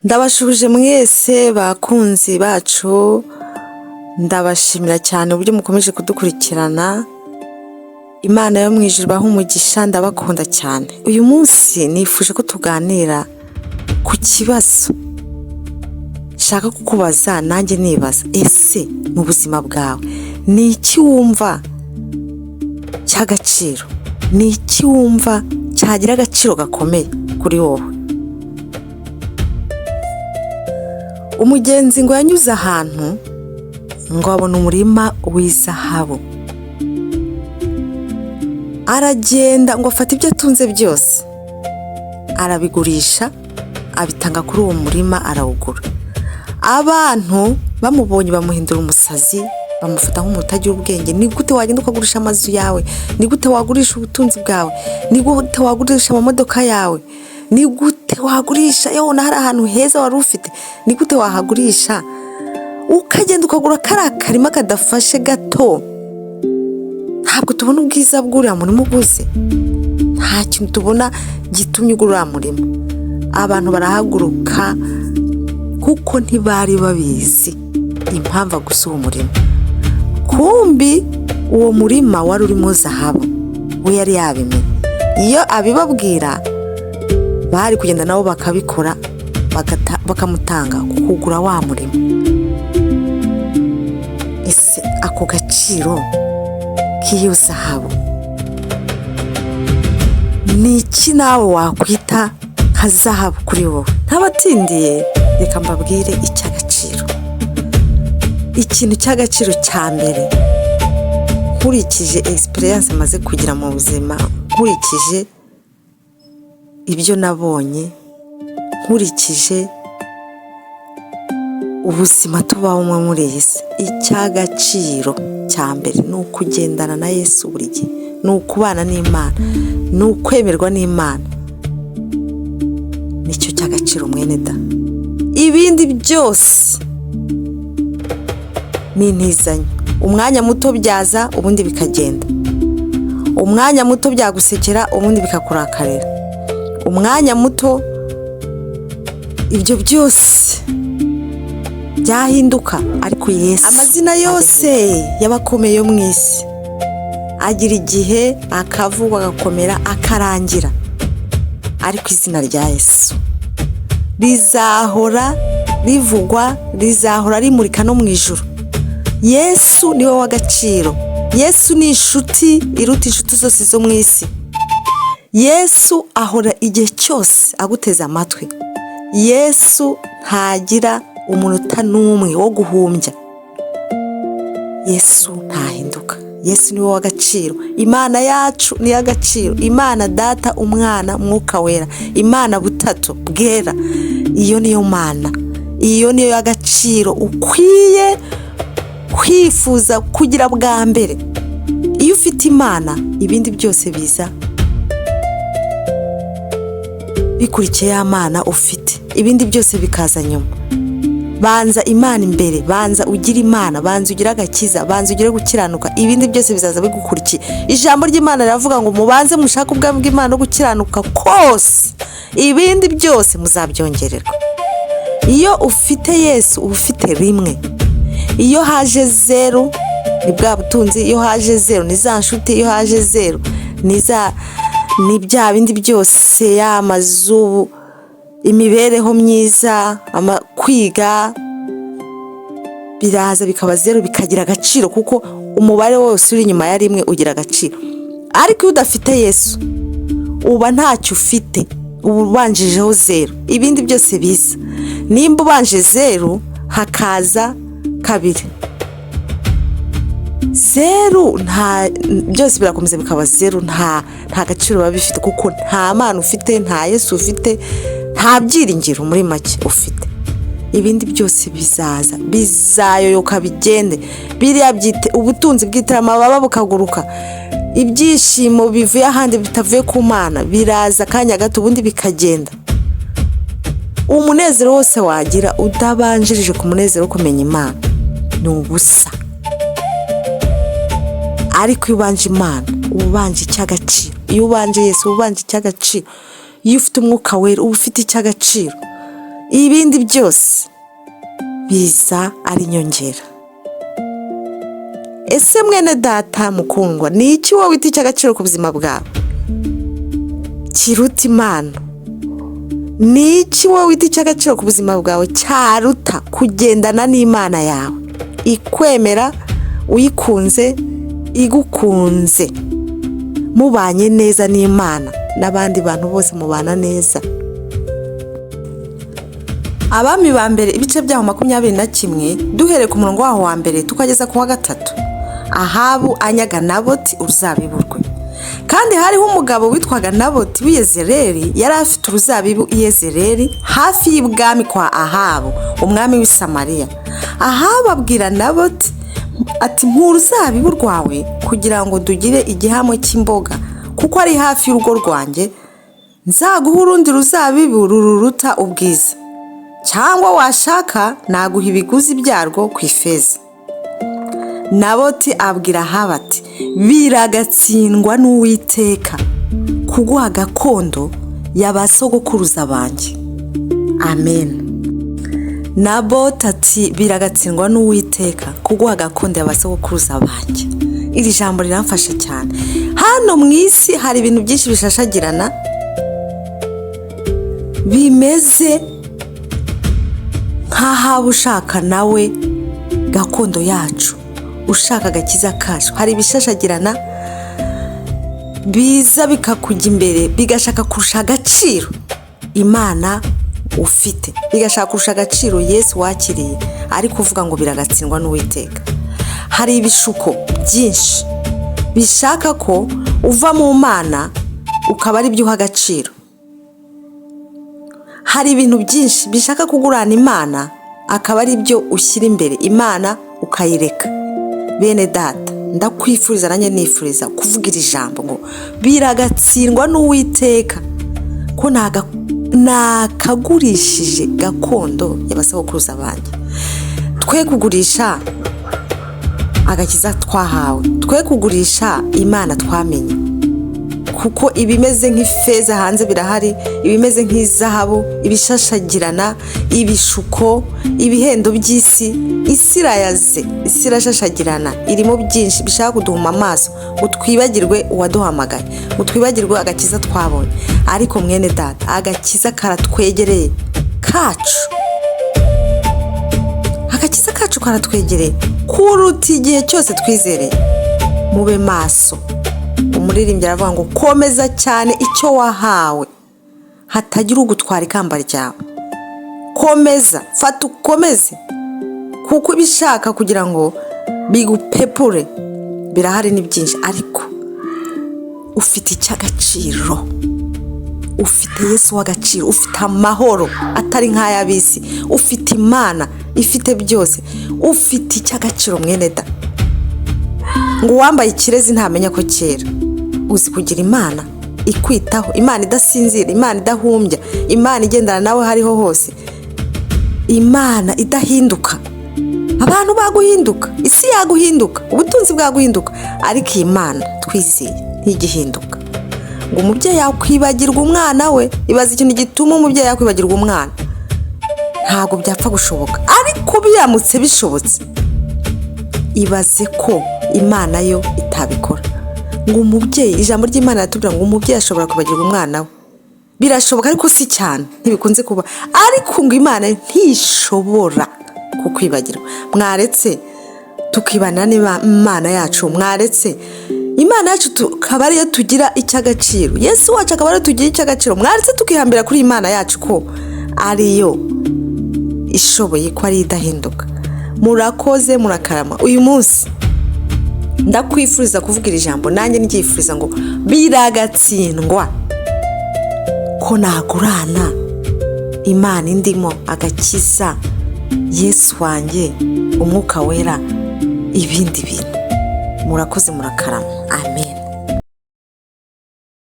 Ndabashubije mwese bakunzi bacu, ndabashimira cyane uburyo mukomeje kudukurikirana. Imana yo mwijuru baha umugisha, ndabakunda cyane. Uyu munsi nifuje ko tuganira ku kibazo shaka kukubaza nanjye nibaza, ese mu buzima bwawe ni iki wumva cy'agaciro? Ni iki wumva cyagira agaciro gakomeye kuri wowe? Umugenzi ngo yanyuze ahantu ngo abona umurima w'izahabu, aragenda ngo afata ibyo atunze byose arabigurisha, abitanga kuri uwo murima arawugura. Abantu bamubonye bamuhindura umusazi, bamufata nk'umuntu utagira ubwenge. Ni gute wagenda ukagurisha amazu yawe? Ni gute wagurisha ubutunzi bwawe? Ni gute wagurisha amamodoka yawe? Ni gute wagurisha yabona hari ahantu heza wari ufite? Ni gute wahagurisha ukagenda ukagura kari akarima kadafashe gato? Ntabwo tubona ubwiza bw'uriya murima uguze, nta kintu tubona gitumye ugura uriya murima. Abantu barahaguruka kuko ntibari babizi impamvu aguze uwo murima. Kumbi uwo murima wari urimo zahabu, we yari yabimenye. Iyo abibabwira bari kugenda nabo bakabikora, bakamutanga kugura wa murima. Ese ako gaciro k'iyo zahabu ni iki nawe wakwita nka zahabu kuri wowe? Ntabatindiye, reka mbabwire icy'agaciro. Ikintu cy'agaciro cya mbere, nkurikije experience maze kugira mu buzima, nkurikije ibyo nabonye, nkurikije ubuzima tubaho muri iyi si, icy'agaciro cya mbere ni ukugendana na Yesu buri gihe, ni ukubana n'Imana, ni ukwemerwa n'Imana. Nicyo cy'agaciro mwene da. Ibindi byose ni intizanyo. Umwanya muto byaza ubundi bikagenda, umwanya muto byagusekera ubundi bikakurakarira, umwanya muto ibyo byose byahinduka. Ariko Yesu, amazina yose y'abakomeye yo mu isi agira igihe akavugwa, agakomera, akarangira. Ariko izina rya Yesu rizahora rivugwa, rizahora rimurika no mu ijuru. Yesu niwe w'agaciro. Yesu ni inshuti iruta inshuti zose zo mu isi. Yesu ahora igihe cyose aguteze amatwi. Yesu ntagira umunota n'umwe wo guhumbya. Yesu ntahinduka. Yesu niwe w'agaciro. Imana yacu ni y'agaciro. Imana Data, Umwana, Mwuka Wera, Imana butatu bwera, iyo niyo Mana, iyo niyo y'agaciro ukwiye kwifuza kugira bwa mbere. Iyo ufite Imana, ibindi byose biza bikurikiye ya Mana ufite, ibindi byose bikaza nyuma. Banza Imana imbere, banza ugira Imana, banza ugira agakiza, banza ugire gukiranuka, ibindi byose bizaza bigukurikiye. Ijambo ry'Imana riravuga ngo mubanze mushake ubwami bw'Imana no gukiranuka kose, ibindi byose muzabyongererwa. Iyo ufite Yesu uba ufite rimwe. Iyo haje zero ni bwa butunzi, iyo haje zero ni za nshuti, iyo haje zero ni bya bindi byose, y'amazu, imibereho myiza, kwiga, biraza bikaba zero, bikagira agaciro kuko umubare wose uri inyuma ya rimwe ugira agaciro. Ariko iyo udafite Yesu uba ntacyo ufite, uba ubanjijeho zero, ibindi byose biza. Nimba ubanje zero hakaza kabiri, zero byose birakomeza bikaba zero, nta gaciro biba bifite kuko nta Mana ufite, nta Yesu ufite, nta byiringiro muri make ufite. Ibindi byose bizaza, bizayoyoka bigende. Biriya ubutunzi bwitira amababa bukaguruka, ibyishimo bivuye ahandi bitavuye ku Mana biraza akanya gato ubundi bikagenda. Umunezero wose wagira udabanjirije ku munezero wo kumenya Imana ni ubusa. Ariko iyo ubanje Imana uba ubanje icy'agaciro. Iyo ubanje Yesu uba ubanje icy'agaciro. Iyo ufite Umwuka Wera uba ufite icy'agaciro. ibindi byose biza ari inyongera. Ese mwene data mukundwa, ni iki wowe wita icy'agaciro ku buzima bwawe kiruta Imana? Ni iki wowe wita icy'agaciro ku buzima bwawe cyaruta kugendana n'Imana yawe, ikwemera, uyikunze, igukunze, mubanye neza n'Imana n'abandi bantu bose mubana neza? Abami ba mbere ibice byaho 21 duhereye ku murongo waho wa mbere tukageza ku wa 3. Ahabu anyaga Naboti uruzabibu rwe. Kandi hariho umugabo witwaga Naboti w'Iyezereli, yari afite uruzabibu i Yezereli hafi y'ibwami kwa Ahabu umwami w'i Samariya. Ahabu abwira Naboti ati mpa uruzabibu rwawe kugira ngo dugire igihamo cy'imboga, kuko ari hafi y'urugo rwanjye, nzaguha urundi ruzabibu ruruta ubwiza, cyangwa washaka naguha ibiguzi byarwo ku ifeza. Naboti abwira Ahabu ati biragatsindwa n'Uwiteka kuguha gakondo y'abasogokuruza banjye. Amen. Naboti ati biragatsindwa n'Uwiteka kuguha gakondo y'abasogokuruza banjye. Iri jambo riramfasha cyane. Hano mu isi hari ibintu byinshi bishashagirana bimeze nk'Ahabu ushaka nawe gakondo yacu, ushaka agakiza kacu. Hari ibishashagirana biza bikakujya imbere, bigashaka kurusha agaciro Imana ufite, bigashaka kurusha agaciro Yesu wakiriye, ariko uvuga ngo biragatsindwa n'Uwiteka. Hari ibishuko byinshi bishaka ko uva mu Mana ukaba ari byo uha agaciro. Hari ibintu byinshi bishaka kugurana Imana akaba ari byo ushyira imbere, Imana ukayireka. Bene data, ndakwifuriza nanjye nifuriza kuvuga iri jambo ngo biragatsindwa n'Uwiteka ko nakagurishije gakondo y'abasogokuruza banjye. Twe kugurisha agakiza twahawe, twe kugurisha Imana twamenye, kuko ibimeze nk'ifeza hanze birahari, ibimeze nk'izahabu, ibishashagirana, ibishuko, ibihendo by'isi. Isi irayaze, isi irashashagirana, irimo byinshi bishaka kuduhuma amaso ngo twibagirwe uwaduhamagaye, ngo twibagirwe agakiza twabonye. Ariko mwene data, agakiza karatwegereye kacu, agakiza kacu karatwegereye kuruta igihe cyose twizereye. Mube maso. Umuririmbyi aravuga ngo komeza cyane icyo wahawe, hatagira ugutwara ikamba ryawe. Komeza, fata ukomeze, kuko ibishaka kugira ngo bigupepure birahari ni byinshi. Ariko ufite icy'agaciro, ufite Yesu w'agaciro, ufite amahoro atari nk'ay'abisi, ufite Imana ifite byose, ufite icy'agaciro mwene da. Ngo wambaye ikirezi ntamenya ko kera. Uzi kugira Imana ikwitaho, Imana idasinzira, Imana idahumbya, Imana igendana nawe hariho hose, Imana idahinduka. Abantu baguhinduka, isi yaguhinduka, ubutunzi bwaguhinduka, ariko Imana twizeye ntigihinduka. Ngo umubyeyi yakwibagirwa umwana we, ibaza ikintu gituma umubyeyi yakwibagirwa umwana. Ntago byapfa gushoboka, ariko biramutse bishobotse, ibaze ko Imana yo itabikora. Ngo umubyeyi, ijambo ry'Imana ratubwira ngo umubyeyi ashobora kwibagirwa umwana we. Birashoboka ariko si cyane, ntibikunze kuba. Ariko ngo Imana ntishobora kukwibagirwa. Mwaretse tukibana n'Imana yacu, mwaretse Imana yacu tukaba ariyo tugira icy'agaciro, Yesu wacu akaba ariyo tugira icy'agaciro. Mwaretse tukihambira kuri Imana yacu ko ariyo ishoboye, ko ari idahinduka. Murakoze, murakarama. Uyu munsi ndakwifuriza kuvuga iri jambo, nanjye ndyifuriza ngo biragatsindwa ko nagurana Imana indimo, agakiza, Yesu wanjye, umwuka wera, ibindi bintu. Murakoze, murakarama. Amen.